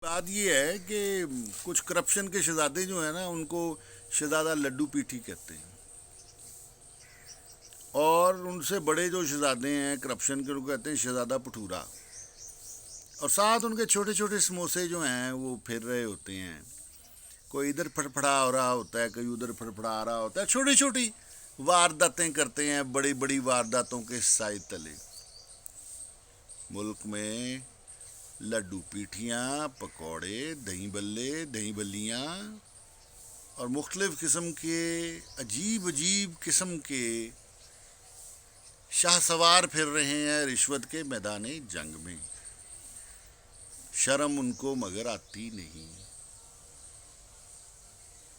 بات یہ ہے کہ کچھ کرپشن کے شہزادے جو ہیں نا ان کو شہزادہ لڈو پیٹھی کہتے ہیں، اور ان سے بڑے جو شہزادے ہیں کرپشن کے ان کو کہتے ہیں شہزادہ پٹھورا، اور ساتھ ان کے چھوٹے چھوٹے سموسے جو ہیں وہ پھر رہے ہوتے ہیں، کوئی ادھر پھڑپھڑا ہو رہا ہوتا ہے، کوئی ادھر پھڑپھڑا رہا ہوتا ہے، چھوٹی چھوٹی وارداتیں کرتے ہیں بڑی بڑی وارداتوں کے سائے تلے۔ ملک میں لڈو پیٹھیاں، پکوڑے، دہی بلے، دہی بلیاں اور مختلف قسم کے عجیب عجیب قسم کے شاہ سوار پھر رہے ہیں رشوت کے میدان جنگ میں، شرم ان کو مگر آتی نہیں،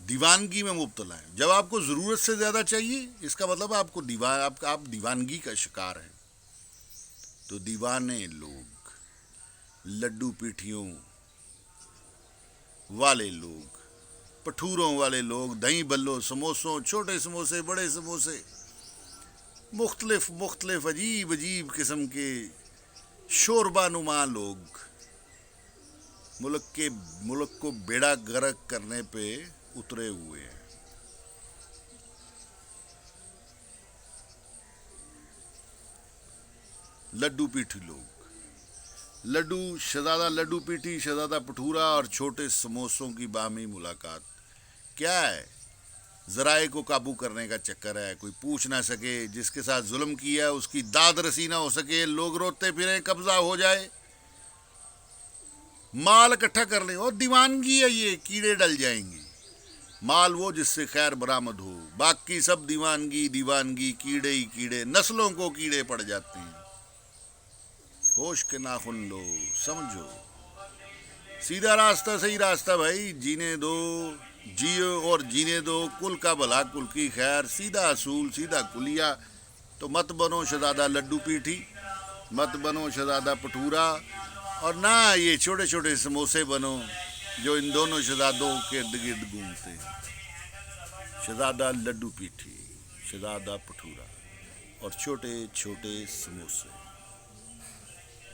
دیوانگی میں مبتلا ہیں۔ جب آپ کو ضرورت سے زیادہ چاہیے اس کا مطلب آپ دیوانگی کا شکار ہیں۔ تو دیوانے لوگ، لڈو پیٹھیوں والے لوگ، پٹھوروں والے لوگ، دہی بلوں، سموسوں، چھوٹے سموسے، بڑے سموسے، مختلف عجیب عجیب قسم کے شوربا نما لوگ ملک کو بیڑا غرق کرنے پہ اترے ہوئے ہیں۔ لڈو پیٹھی لوگ، شہزادہ لڈو پیٹھی، شہزادہ پٹھورا اور چھوٹے سموسوں کی باہمی ملاقات کیا ہے؟ ذرائع کو قابو کرنے کا چکر ہے، کوئی پوچھ نہ سکے، جس کے ساتھ ظلم کیا اس کی داد رسی نہ ہو سکے، لوگ روتے پھریں، قبضہ ہو جائے، مال اکٹھا کر لیں، اور دیوانگی ہے، یہ کیڑے ڈل جائیں گے، مال وہ جس سے خیر برآمد ہو، باقی سب دیوانگی، کیڑے ہی کیڑے، نسلوں کو کیڑے پڑ جاتے ہیں۔ ہوش کے ناخن لو، سمجھو، سیدھا راستہ صحیح راستہ بھائی، جینے دو، جیو اور جینے دو، کل کا بھلا کل کی خیر، سیدھا اصول، سیدھا کلیا۔ تو مت بنو شہزادہ لڈو پیٹھی، مت بنو شہزادہ پٹھورا، اور نہ یہ چھوٹے چھوٹے سموسے بنو جو ان دونوں شہزادوں کے ارد گرد گھومتے ہیں۔ شہزادہ لڈو پیٹھی، شہزادہ پٹھورا اور چھوٹے چھوٹے سموسے۔